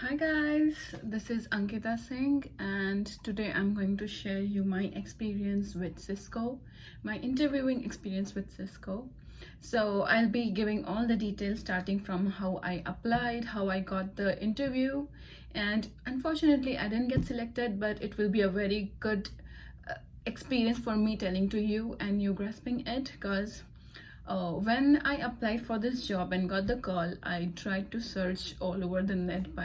Hi guys, this is Ankita Singh and today I'm going to share you my experience with Cisco, my interviewing experience with Cisco. So I'll be giving all the details starting from how I applied, how I got the interview, and unfortunately I didn't get selected, but it will be a very good experience for me telling to you and you grasping it because when I applied for this job and got the call, I tried to search all over the net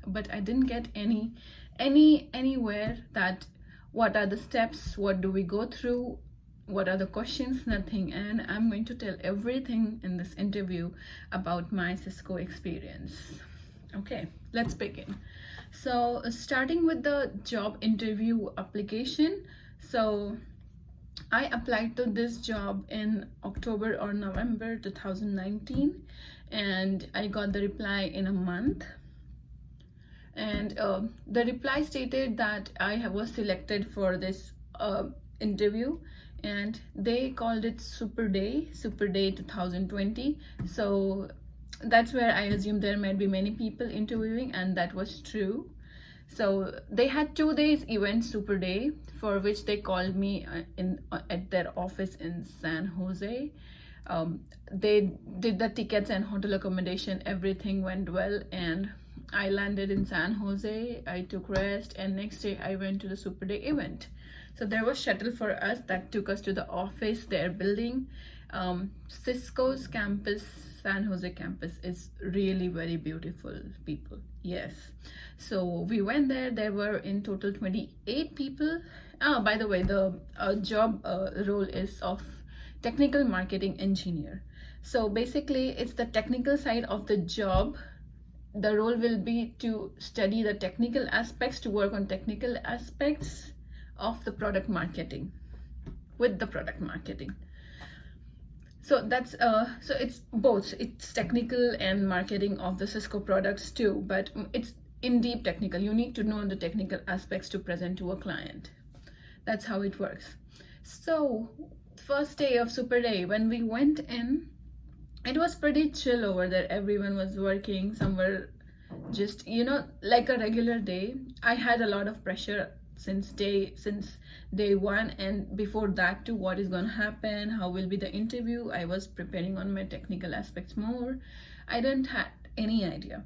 but I didn't get anywhere that what are the steps, what do we go through, what are the questions, nothing. And I'm going to tell everything in this interview about my Cisco experience. Okay, let's begin. So starting with the job interview application. So I applied to this job in October or November 2019 and I got the reply in a month. And the reply stated that I was selected for this interview, and they called it Super Day 2020. So that's where I assumed there might be many people interviewing, and that was true. So they had 2 days event, Super Day, for which they called me at their office in San Jose. They did the tickets and hotel accommodation, everything went well, and I landed in San Jose. I took rest, and next day I went to the Super Day event. So there was shuttle for us that took us to the office, their building. Cisco's campus, San Jose campus, is really very beautiful, people. Yes. So we went there. There were in total 28 people. By the way, the job role is of technical marketing engineer. So basically, it's the technical side of the job. The role will be to study the technical aspects, to work on technical aspects of the product marketing, with the product marketing. So that's so it's both, it's technical and marketing of the Cisco products too, but it's in deep technical. You need to know the technical aspects to present to a client. That's how it works. So first day of Super Day, when we went in, it was pretty chill over there. Everyone was working. Some were just, like a regular day. I had a lot of pressure since day one, and before that too, what is going to happen, how will be the interview. I was preparing on my technical aspects more. I didn't have any idea,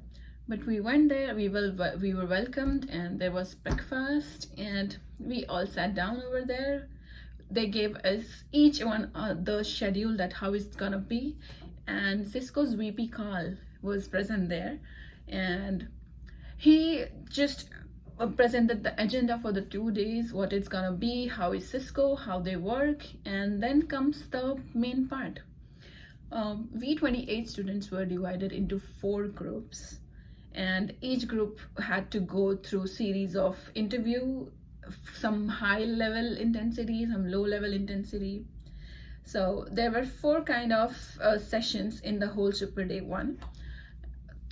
but we went there. We were welcomed, and there was breakfast, and we all sat down over there. They gave us each one the schedule, that how it's gonna be, and Cisco's VP Carl was present there, and he just presented the agenda for the 2 days, what it's gonna be, how is Cisco, how they work, and then comes the main part. We 28 students were divided into 4 groups, and each group had to go through series of interview, some high level intensity, some low level intensity. So there were 4 kind of sessions in the whole Super Day one.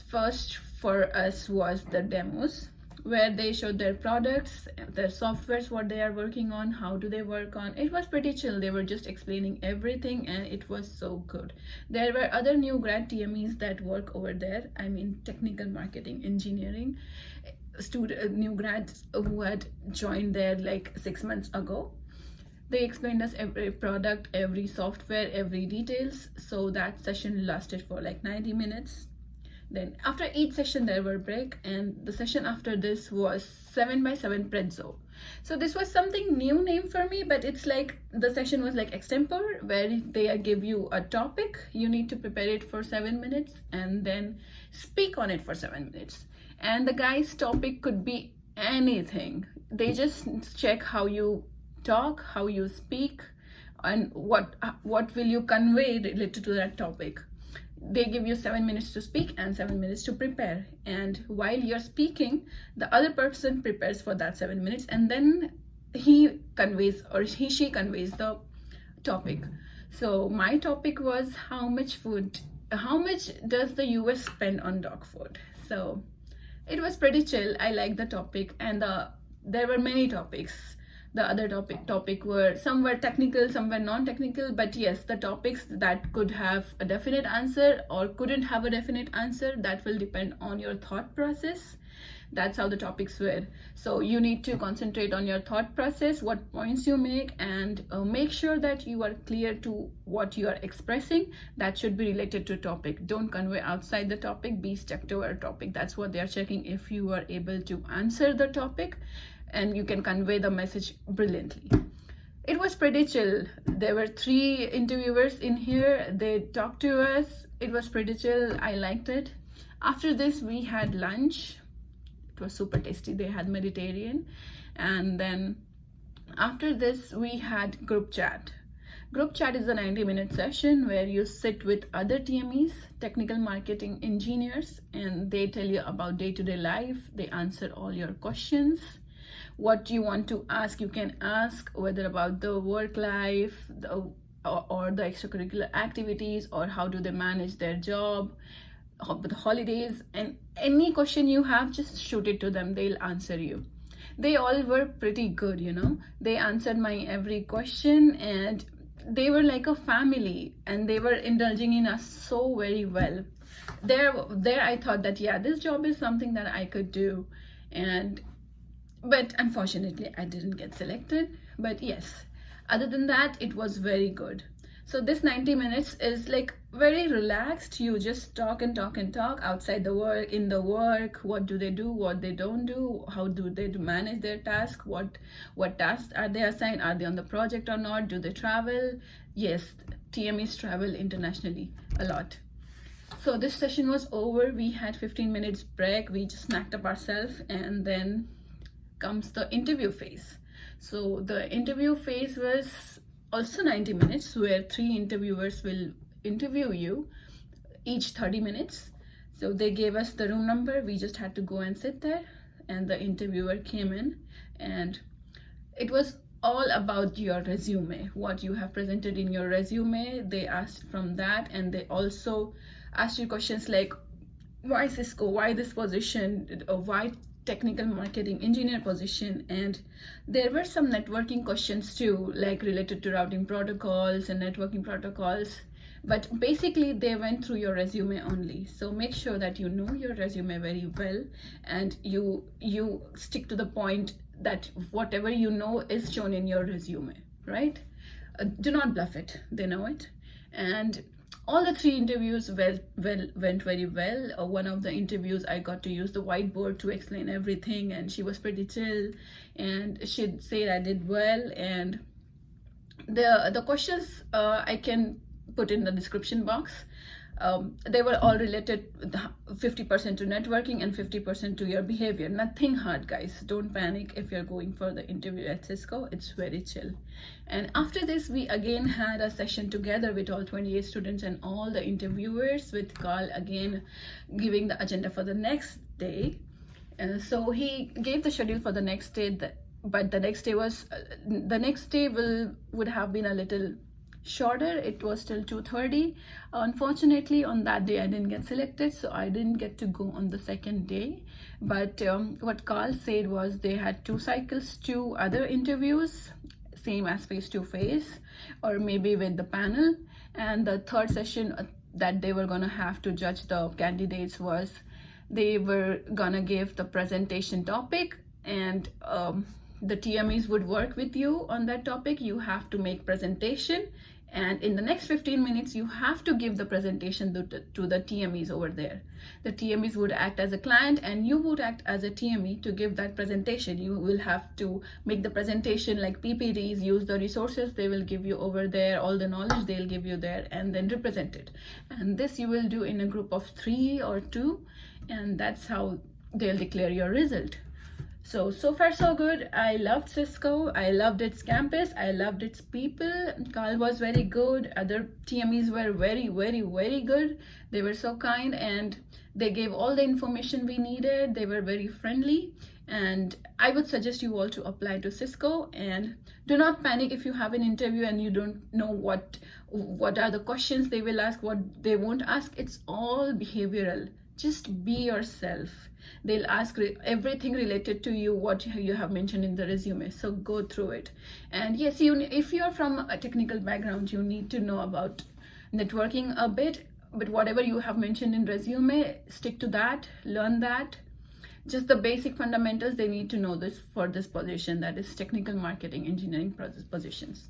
First for us was the demos, where they showed their products, their softwares, what they are working on, how do they work on. It was pretty chill. They were just explaining everything, and it was so good. There were other new grad TMEs that work over there. I mean, technical marketing engineering new grads who had joined there like 6 months ago. They explained us every product, every software, every details. So that session lasted for like 90 minutes. Then after each session there were break, and the session after this was 7x7 prezzo. So this was something new name for me, but it's like the session was like extempore, where they give you a topic, you need to prepare it for 7 minutes and then speak on it for 7 minutes. And the guy's topic could be anything. They just check how you talk, how you speak, and what will you convey related to that topic. They give you 7 minutes to speak and 7 minutes to prepare, and while you're speaking, the other person prepares for that 7 minutes, and then he conveys, or she conveys the topic. So my topic was how much does the US spend on dog food. So it was pretty chill. I liked the topic, and there were many topics. The other topic were, some were technical, some were non-technical, but yes, the topics that could have a definite answer or couldn't have a definite answer, that will depend on your thought process That's how the topics were. So you need to concentrate on your thought process, what points you make, and make sure that you are clear to what you are expressing. That should be related to topic. Don't convey outside the topic, be stuck to our topic. That's what they are checking, if you are able to answer the topic and you can convey the message brilliantly. It was pretty chill. There were 3 interviewers in here. They talked to us. It was pretty chill. I liked it. After this, we had lunch. It was super tasty. They had Mediterranean. And then after this, we had group chat. Group chat is a 90-minute session where you sit with other TMEs, technical marketing engineers, and they tell you about day-to-day life. They answer all your questions. What you want to ask, you can ask, whether about the work life or the extracurricular activities, or how do they manage their job, the holidays, and any question you have, just shoot it to them. They'll answer you. They all were pretty good, you know. They answered my every question, and they were like a family, and they were indulging in us so very well. There I thought that, yeah, this job is something that I could do. But unfortunately, I didn't get selected. But yes, other than that, it was very good. So this 90 minutes is like very relaxed. You just talk and talk and talk outside the work, in the work. What do they do? What they don't do? How do they manage their task? What tasks are they assigned? Are they on the project or not? Do they travel? Yes, TMEs travel internationally a lot. So this session was over. We had 15 minutes break. We just snacked up ourselves, and then comes the interview phase. So the interview phase was also 90 minutes, where 3 interviewers will interview you, each 30 minutes. So they gave us the room number. We just had to go and sit there, and the interviewer came in, and it was all about your resume, what you have presented in your resume. They asked from that, and they also asked you questions like, why Cisco, why this position, why technical marketing engineer position. And there were some networking questions too, like related to routing protocols and networking protocols. But basically they went through your resume only. So make sure that you know your resume very well, and you stick to the point, that whatever you know is shown in your resume, right? Do not bluff it. They know it. And all the 3 interviews went very well. One of the interviews, I got to use the whiteboard to explain everything, and she was pretty chill, and she said I did well. And the questions I can put in the description box. They were all related 50% to networking and 50% to your behavior. Nothing hard, guys. Don't panic if you're going for the interview at Cisco. It's very chill. And after this, we again had a session together with all 28 students and all the interviewers, with Carl again giving the agenda for the next day. So he gave the schedule for the next day, but the next day would have been a little shorter. It was till 2:30. Unfortunately, on that day I didn't get selected, so I didn't get to go on the second day. But what Carl said was they had 2 cycles, 2 other interviews, same as face-to-face, or maybe with the panel. And the third session that they were gonna have to judge the candidates was, they were gonna give the presentation topic, and the TMEs would work with you on that topic. You have to make presentation, and in the next 15 minutes you have to give the presentation to the TMEs over there. The TMEs would act as a client, and you would act as a TME to give that presentation. You will have to make the presentation like PPTs, use the resources they will give you over there, all the knowledge they'll give you there, and then represent it. And this you will do in a group of 3 or 2, and that's how they'll declare your result. So far so good. I loved Cisco. I loved its campus. I loved its people. Carl was very good. Other TMEs were very, very, very good. They were so kind, and they gave all the information we needed. They were very friendly, and I would suggest you all to apply to Cisco. And do not panic if you have an interview and you don't know what are the questions they will ask, what they won't ask. It's all behavioral. Just be yourself. They'll ask everything related to you, what you have mentioned in the resume. So go through it. And yes, if you're from a technical background, you need to know about networking a bit. But whatever you have mentioned in resume, stick to that, learn that. just the basic fundamentals they need to know this for this position, that is technical marketing engineering positions.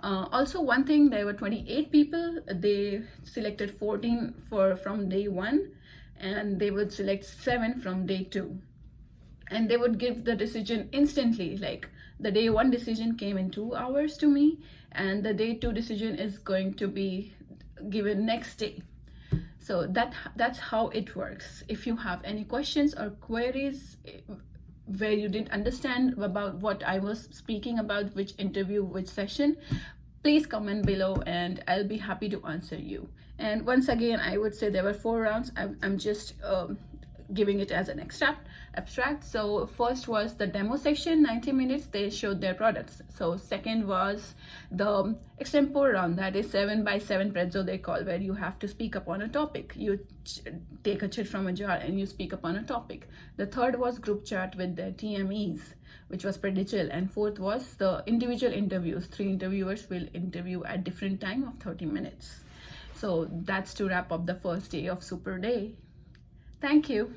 Also, one thing, there were 28 people. They selected 14 from day 1, and they would select 7 from day 2, and they would give the decision instantly. Like the day 1 decision came in 2 hours to me, and the day 2 decision is going to be given next day. So that's how it works. If you have any questions or queries where you didn't understand about what I was speaking about, which interview, which session, please comment below and I'll be happy to answer you. And once again, I would say there were 4 rounds. I'm just giving it as an abstract. So first was the demo section, 90 minutes, they showed their products. So second was the extempore round, that is 7x7 prezzo they call, where you have to speak upon a topic. You take a chit from a jar and you speak upon a topic. The third was group chat with the TMEs, which was pretty chill. And fourth was the individual interviews. 3 interviewers will interview at different time of 30 minutes. So that's to wrap up the first day of Super Day. Thank you.